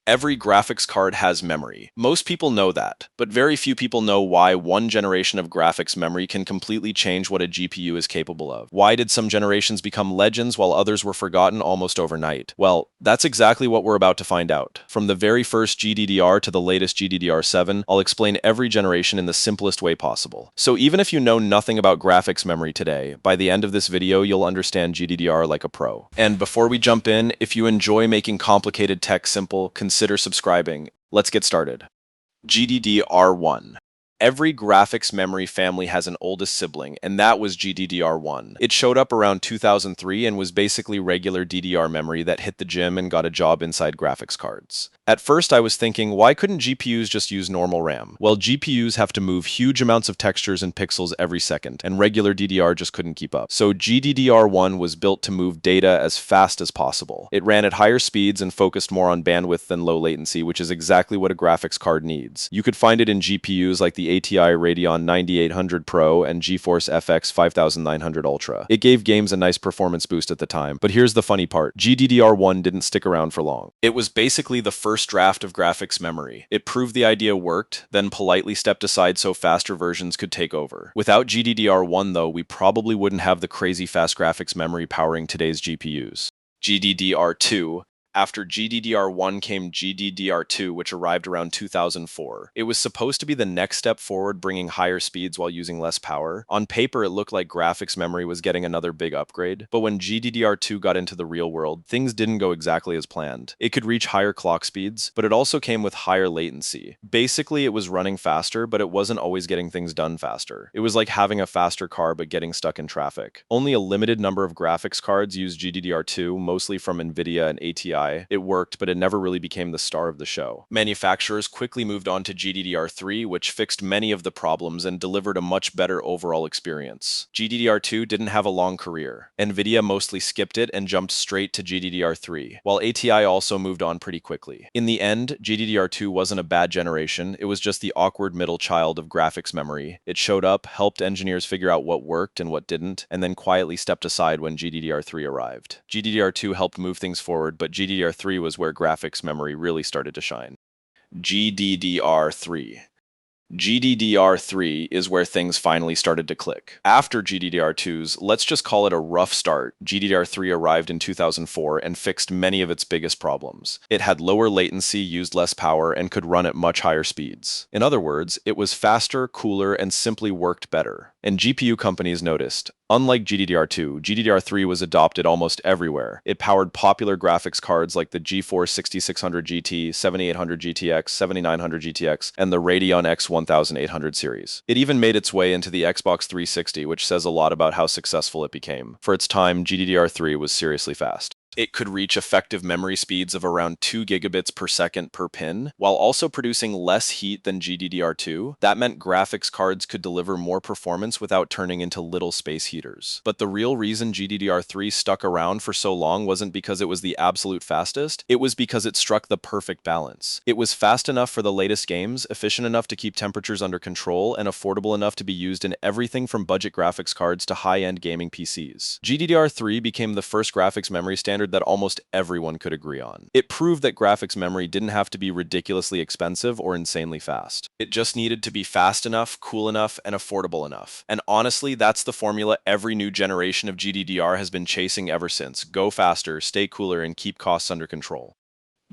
Every graphics card has memory. Most people know that, but very few people know why one generation of graphics memory can completely change what a GPU is capable of. Why did some generations become legends while others were forgotten almost overnight? Well, that's exactly what we're about to find out. From the very first GDDR to the latest GDDR7, I'll explain every generation in the simplest way possible. So even if you know nothing about graphics memory today, by the end of this video, you'll understand GDDR like a pro. And before we jump in, if you enjoy making complicated tech simple, consider subscribing. Let's get started. GDDR1. Every graphics memory family has an oldest sibling, and that was GDDR1. It showed up around 2003 and was basically regular DDR memory that hit the gym and got a job inside graphics cards. At first I was thinking, why couldn't GPUs just use normal RAM? Well, GPUs have to move huge amounts of textures and pixels every second, and regular DDR just couldn't keep up. So GDDR1 was built to move data as fast as possible. It ran at higher speeds and focused more on bandwidth than low latency, which is exactly what a graphics card needs. You could find it in GPUs like the ATI Radeon 9800 Pro and GeForce FX 5900 Ultra. It gave games a nice performance boost at the time, but here's the funny part. GDDR1 didn't stick around for long. It was basically the first draft of graphics memory. It proved the idea worked, then politely stepped aside so faster versions could take over. Without GDDR1 though, we probably wouldn't have the crazy fast graphics memory powering today's GPUs. GDDR2. After GDDR1 came GDDR2, which arrived around 2004. It was supposed to be the next step forward, bringing higher speeds while using less power. On paper, it looked like graphics memory was getting another big upgrade, but when GDDR2 got into the real world, things didn't go exactly as planned. It could reach higher clock speeds, but it also came with higher latency. Basically, it was running faster, but it wasn't always getting things done faster. It was like having a faster car but getting stuck in traffic. Only a limited number of graphics cards used GDDR2, mostly from Nvidia and ATI. It worked, but it never really became the star of the show. Manufacturers quickly moved on to GDDR3, which fixed many of the problems and delivered a much better overall experience. GDDR2 didn't have a long career. Nvidia mostly skipped it and jumped straight to GDDR3, while ATI also moved on pretty quickly. In the end, GDDR2 wasn't a bad generation, it was just the awkward middle child of graphics memory. It showed up, helped engineers figure out what worked and what didn't, and then quietly stepped aside when GDDR3 arrived. GDDR2 helped move things forward, but GDDR3 was where graphics memory really started to shine. GDDR3. GDDR3 is where things finally started to click. After GDDR2's, let's just call it a rough start, GDDR3 arrived in 2004 and fixed many of its biggest problems. It had lower latency, used less power, and could run at much higher speeds. In other words, it was faster, cooler, and simply worked better. And GPU companies noticed. Unlike GDDR2, GDDR3 was adopted almost everywhere. It powered popular graphics cards like the GeForce 6600 GT, 7800 GTX, 7900 GTX, and the Radeon X 1800 series. It even made its way into the Xbox 360, which says a lot about how successful it became. For its time, GDDR3 was seriously fast. It could reach effective memory speeds of around 2 gigabits per second per pin, while also producing less heat than GDDR2. That meant graphics cards could deliver more performance without turning into little space heaters. But the real reason GDDR3 stuck around for so long wasn't because it was the absolute fastest, it was because it struck the perfect balance. It was fast enough for the latest games, efficient enough to keep temperatures under control, and affordable enough to be used in everything from budget graphics cards to high-end gaming PCs. GDDR3 became the first graphics memory standard that almost everyone could agree on. It proved that graphics memory didn't have to be ridiculously expensive or insanely fast. It just needed to be fast enough, cool enough, and affordable enough. And honestly, that's the formula every new generation of GDDR has been chasing ever since. Go faster, stay cooler, and keep costs under control.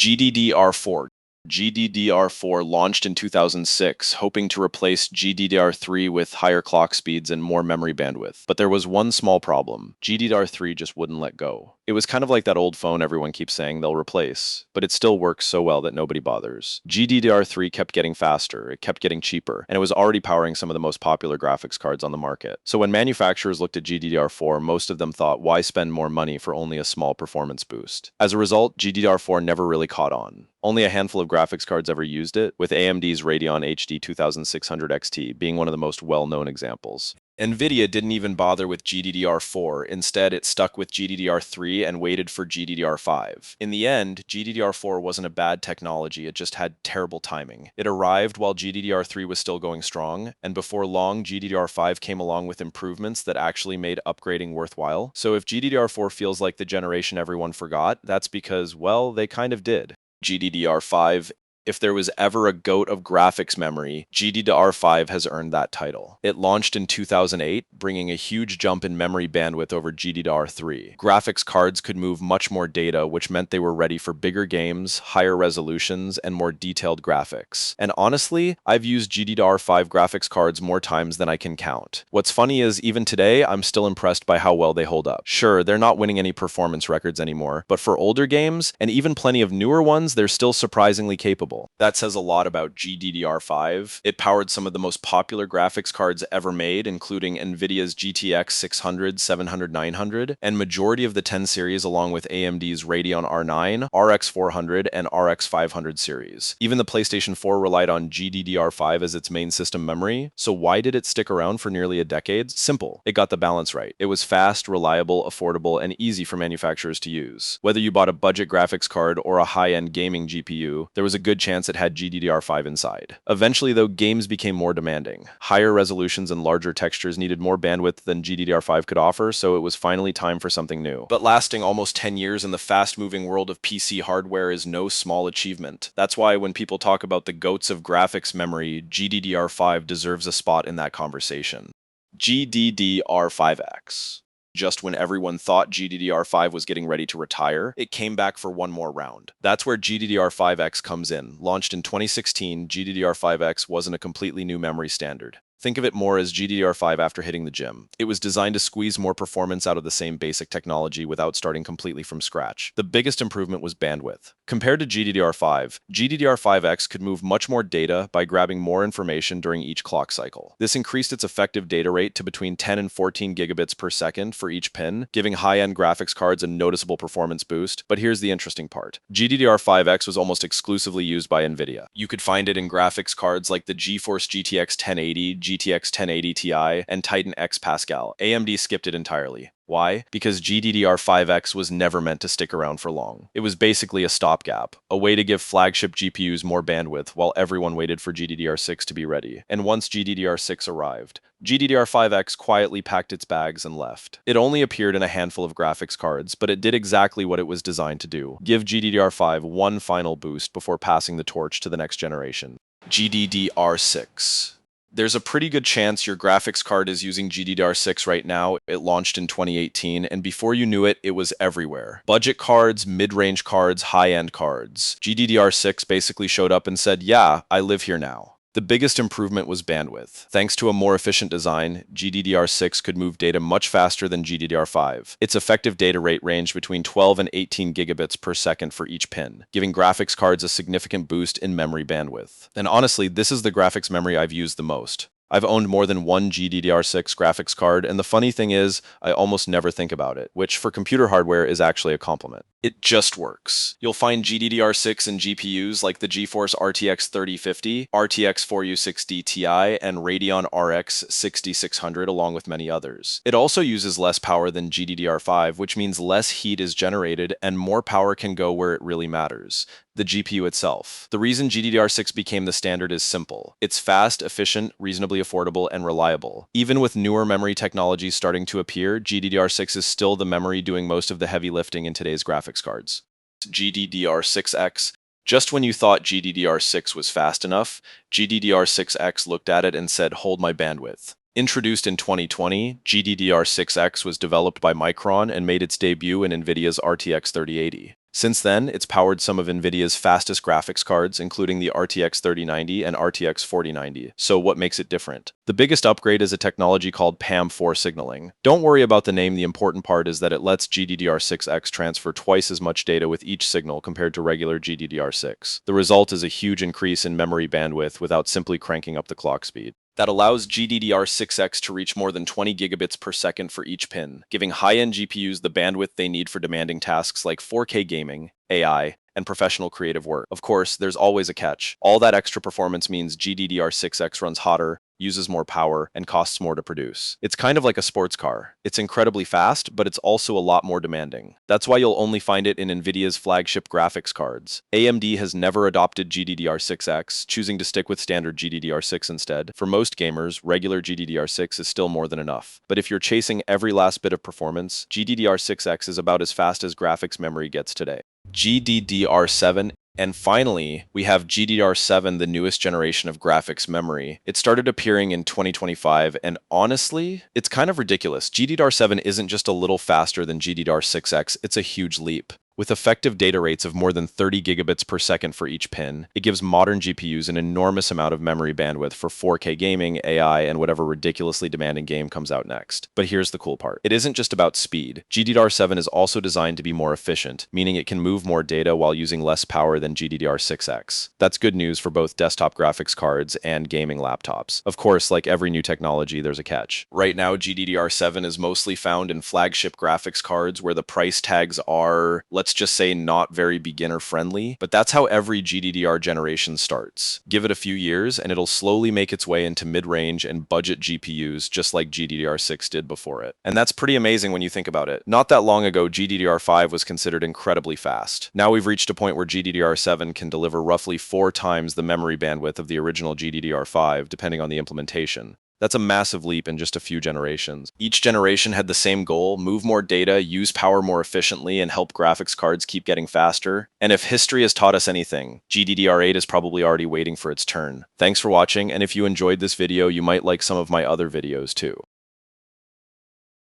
GDDR4. GDDR4 launched in 2006, hoping to replace GDDR3 with higher clock speeds and more memory bandwidth. But there was one small problem. GDDR3 just wouldn't let go. It was kind of like that old phone everyone keeps saying they'll replace, but it still works so well that nobody bothers. GDDR3 kept getting faster, it kept getting cheaper, and it was already powering some of the most popular graphics cards on the market. So when manufacturers looked at GDDR4, most of them thought, why spend more money for only a small performance boost? As a result, GDDR4 never really caught on. Only a handful of graphics cards ever used it, with AMD's Radeon HD 2600 XT being one of the most well-known examples. Nvidia didn't even bother with GDDR4, instead it stuck with GDDR3 and waited for GDDR5. In the end, GDDR4 wasn't a bad technology, it just had terrible timing. It arrived while GDDR3 was still going strong, and before long GDDR5 came along with improvements that actually made upgrading worthwhile. So if GDDR4 feels like the generation everyone forgot, that's because, well, they kind of did. GDDR5. If there was ever a GOAT of graphics memory, GDDR5 has earned that title. It launched in 2008, bringing a huge jump in memory bandwidth over GDDR3. Graphics cards could move much more data, which meant they were ready for bigger games, higher resolutions, and more detailed graphics. And honestly, I've used GDDR5 graphics cards more times than I can count. What's funny is, even today, I'm still impressed by how well they hold up. Sure, they're not winning any performance records anymore, but for older games, and even plenty of newer ones, they're still surprisingly capable. That says a lot about GDDR5. It powered some of the most popular graphics cards ever made, including NVIDIA's GTX 600, 700, 900, and majority of the 10 series along with AMD's Radeon R9, RX 400, and RX 500 series. Even the PlayStation 4 relied on GDDR5 as its main system memory, so why did it stick around for nearly a decade? Simple. It got the balance right. It was fast, reliable, affordable, and easy for manufacturers to use. Whether you bought a budget graphics card or a high-end gaming GPU, there was a good chance it had GDDR5 inside. Eventually, though, games became more demanding. Higher resolutions and larger textures needed more bandwidth than GDDR5 could offer, so it was finally time for something new. But lasting almost 10 years in the fast-moving world of PC hardware is no small achievement. That's why when people talk about the GOATs of graphics memory, GDDR5 deserves a spot in that conversation. GDDR5X. Just when everyone thought GDDR5 was getting ready to retire, it came back for one more round. That's where GDDR5X comes in. Launched in 2016, GDDR5X wasn't a completely new memory standard. Think of it more as GDDR5 after hitting the gym. It was designed to squeeze more performance out of the same basic technology without starting completely from scratch. The biggest improvement was bandwidth. Compared to GDDR5, GDDR5X could move much more data by grabbing more information during each clock cycle. This increased its effective data rate to between 10 and 14 gigabits per second for each pin, giving high-end graphics cards a noticeable performance boost. But here's the interesting part. GDDR5X was almost exclusively used by NVIDIA. You could find it in graphics cards like the GeForce GTX 1080, GTX 1080 Ti, and Titan X Pascal. AMD skipped it entirely. Why? Because GDDR5X was never meant to stick around for long. It was basically a stopgap, a way to give flagship GPUs more bandwidth while everyone waited for GDDR6 to be ready. And once GDDR6 arrived, GDDR5X quietly packed its bags and left. It only appeared in a handful of graphics cards, but it did exactly what it was designed to do: give GDDR5 one final boost before passing the torch to the next generation. GDDR6. There's a pretty good chance your graphics card is using GDDR6 right now. It launched in 2018, and before you knew it, it was everywhere. Budget cards, mid-range cards, high-end cards. GDDR6 basically showed up and said, yeah, I live here now. The biggest improvement was bandwidth. Thanks to a more efficient design, GDDR6 could move data much faster than GDDR5. Its effective data rate ranged between 12 and 18 gigabits per second for each pin, giving graphics cards a significant boost in memory bandwidth. And honestly, this is the graphics memory I've used the most. I've owned more than one GDDR6 graphics card, and the funny thing is, I almost never think about it, which for computer hardware is actually a compliment. It just works. You'll find GDDR6 in GPUs like the GeForce RTX 3050, RTX 4U60 Ti, and Radeon RX 6600, along with many others. It also uses less power than GDDR5, which means less heat is generated and more power can go where it really matters: the GPU itself. The reason GDDR6 became the standard is simple. It's fast, efficient, reasonably affordable, and reliable. Even with newer memory technologies starting to appear, GDDR6 is still the memory doing most of the heavy lifting in today's graphics cards. GDDR6X. Just when you thought GDDR6 was fast enough, GDDR6X looked at it and said, hold my bandwidth. Introduced in 2020, GDDR6X was developed by Micron and made its debut in NVIDIA's RTX 3080. Since then, it's powered some of NVIDIA's fastest graphics cards, including the RTX 3090 and RTX 4090. So what makes it different? The biggest upgrade is a technology called PAM4 signaling. Don't worry about the name, the important part is that it lets GDDR6X transfer twice as much data with each signal compared to regular GDDR6. The result is a huge increase in memory bandwidth without simply cranking up the clock speed. That allows GDDR6X to reach more than 20 gigabits per second for each pin, giving high-end GPUs the bandwidth they need for demanding tasks like 4K gaming, AI, and professional creative work. Of course, there's always a catch. All that extra performance means GDDR6X runs hotter, uses more power, and costs more to produce. It's kind of like a sports car. It's incredibly fast, but it's also a lot more demanding. That's why you'll only find it in NVIDIA's flagship graphics cards. AMD has never adopted GDDR6X, choosing to stick with standard GDDR6 instead. For most gamers, regular GDDR6 is still more than enough. But if you're chasing every last bit of performance, GDDR6X is about as fast as graphics memory gets today. GDDR7. And finally, we have GDDR7, the newest generation of graphics memory. It started appearing in 2025, and honestly, it's kind of ridiculous. GDDR7 isn't just a little faster than GDDR6X, it's a huge leap. With effective data rates of more than 30 gigabits per second for each pin, it gives modern GPUs an enormous amount of memory bandwidth for 4K gaming, AI, and whatever ridiculously demanding game comes out next. But here's the cool part. It isn't just about speed. GDDR7 is also designed to be more efficient, meaning it can move more data while using less power than GDDR6X. That's good news for both desktop graphics cards and gaming laptops. Of course, like every new technology, there's a catch. Right now, GDDR7 is mostly found in flagship graphics cards where the price tags are, let's just say, not very beginner friendly, but that's how every GDDR generation starts. Give it a few years and it'll slowly make its way into mid-range and budget GPUs just like GDDR6 did before it. And that's pretty amazing when you think about it. Not that long ago, GDDR5 was considered incredibly fast. Now we've reached a point where GDDR7 can deliver roughly 4 times the memory bandwidth of the original GDDR5, depending on the implementation. That's a massive leap in just a few generations. Each generation had the same goal: move more data, use power more efficiently, and help graphics cards keep getting faster. And if history has taught us anything, GDDR8 is probably already waiting for its turn. Thanks for watching, and if you enjoyed this video, you might like some of my other videos too.